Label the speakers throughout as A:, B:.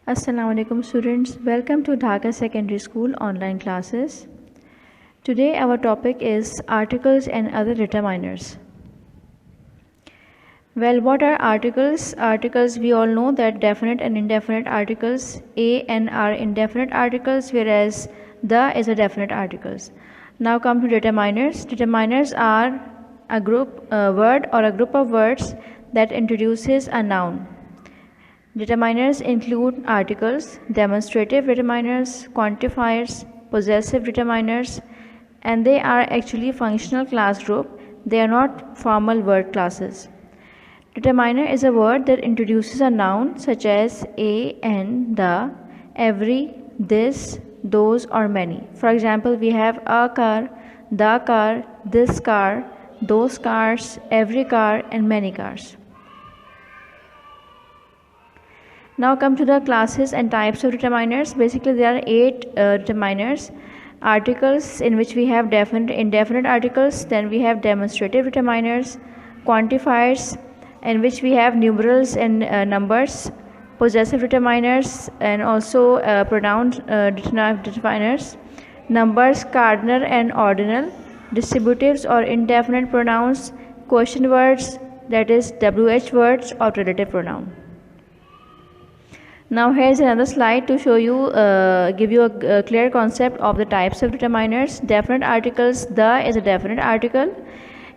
A: Assalamu alaikum students, welcome to Dhaka Secondary School online classes. Today our topic is articles and other determiners. Well, what are articles? Articles, we all know that definite and indefinite articles, a and are indefinite articles, whereas the is a definite articles. Now come to determiners. Determiners are a word or a group of words that introduces a noun. Determiners include articles, demonstrative determiners, quantifiers, possessive determiners, and they are actually functional class group. They are not formal word classes. Determiner is a word that introduces a noun such as a, and, the, every, this, those, or many. For example, we have a car, the car, this car, those cars, every car, and many cars. Now come to the classes and types of determiners. Basically, there are 8 determiners. Articles, in which we have definite, indefinite articles. Then we have demonstrative determiners, quantifiers, in which we have numerals and numbers, possessive determiners, and also pronoun determiners, numbers, cardinal and ordinal, distributives or indefinite pronouns, question words, that is WH words, or relative pronoun. Now here is another slide to show you, give you a clear concept of the types of determiners. Definite articles, the is a definite article.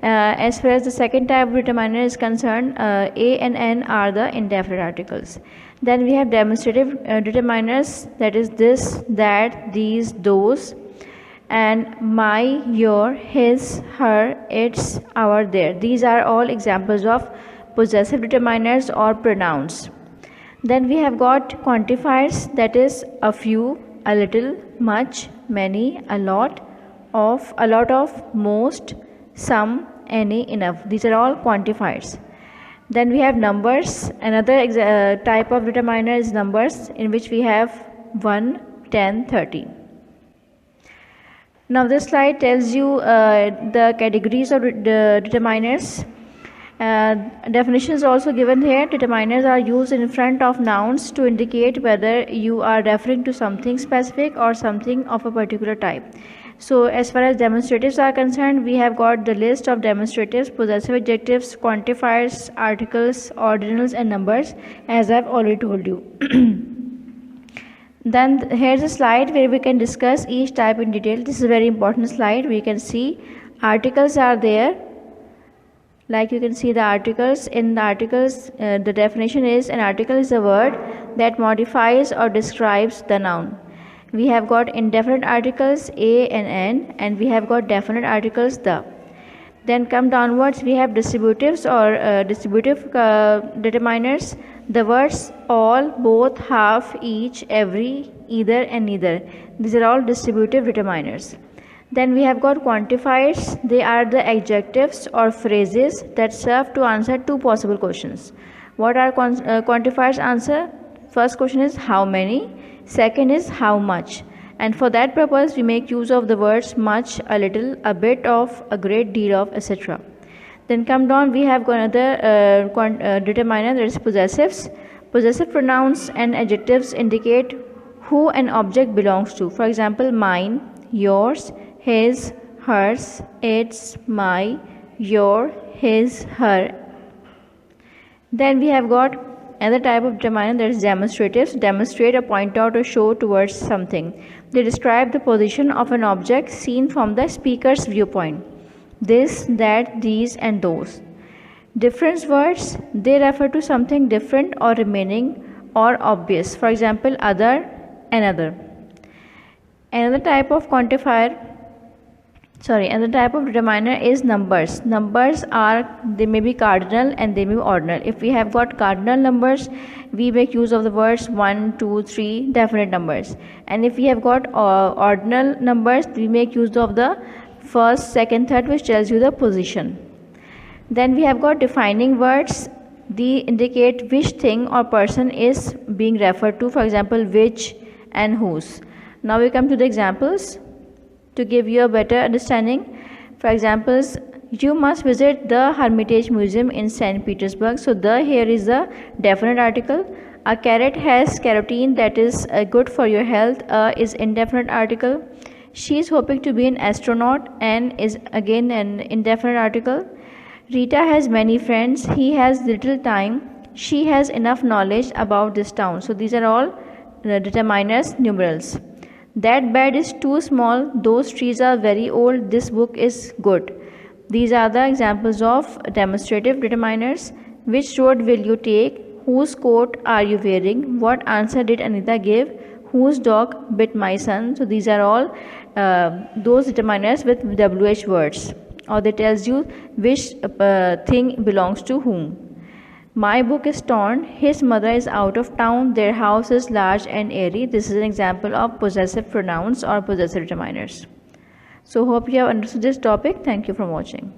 A: As far as the second type of determiner is concerned, a and n are the indefinite articles. Then we have demonstrative determiners, that is this, that, these, those, and my, your, his, her, its, our, their. These are all examples of possessive determiners or pronouns. Then we have got quantifiers, that is a few, a little, much, many, a lot of, most, some, any, enough. These are all quantifiers. Then we have numbers. Another type of determiner is numbers, in which we have 1, 10, 30. Now this slide tells you the categories of the determiners. Definitions also given here. Determiners are used in front of nouns to indicate whether you are referring to something specific or something of a particular type. So as far as demonstratives are concerned, we have got the list of demonstratives, possessive adjectives, quantifiers, articles, ordinals, and numbers, as I've already told you. Then here's a slide where we can discuss each type in detail. This is a very important slide. We can see articles are there. Like you can see the articles. In the articles, the definition is an article is a word that modifies or describes the noun. We have got indefinite articles a and n, and we have got definite articles the. Then come downwards, we have distributives or distributive determiners. The words all, both, half, each, every, either, and neither. These are all distributive determiners. Then we have got quantifiers. They are the adjectives or phrases that serve to answer two possible questions. What are quantifiers answer? First question is how many. Second is how much. And for that purpose, we make use of the words much, a little, a bit of, a great deal of, etc. Then come down, we have got another determiner, that is possessives. Possessive pronouns and adjectives indicate who an object belongs to. For example, mine, yours, his, hers, its, my, your, his, her. Then we have got another type of determiner, that is demonstratives. Demonstrate or point out or show towards something. They describe the position of an object seen from the speaker's viewpoint. This, that, these, and those. Difference words, they refer to something different or remaining or obvious. For example, other, another. Another type of determiner is numbers. Numbers are, they may be cardinal and they may be ordinal. If we have got cardinal numbers, we make use of the words 1, 2, 3, definite numbers. And if we have got ordinal numbers, we make use of the first, second, third, which tells you the position. Then we have got defining words. They indicate which thing or person is being referred to. For example, which and whose. Now we come to the examples to give you a better understanding. For examples, you must visit the Hermitage Museum in St. Petersburg. So the here is the definite article. A carrot has carotene that is good for your health. Is indefinite article. She is hoping to be an astronaut. An is again an indefinite article. Rita has many friends. He has little time. She has enough knowledge about this town. So these are all determiners, numerals. That bed is too small. Those trees are very old. This book is good. These are the examples of demonstrative determiners. Which road will you take? Whose coat are you wearing? What answer did Anita give? Whose dog bit my son? So these are all those determiners with WH words, or they tells you which thing belongs to whom. My book is torn. His mother is out of town. Their house is large and airy. This is an example of possessive pronouns or possessive determiners. So hope you have understood this topic. Thank you for watching.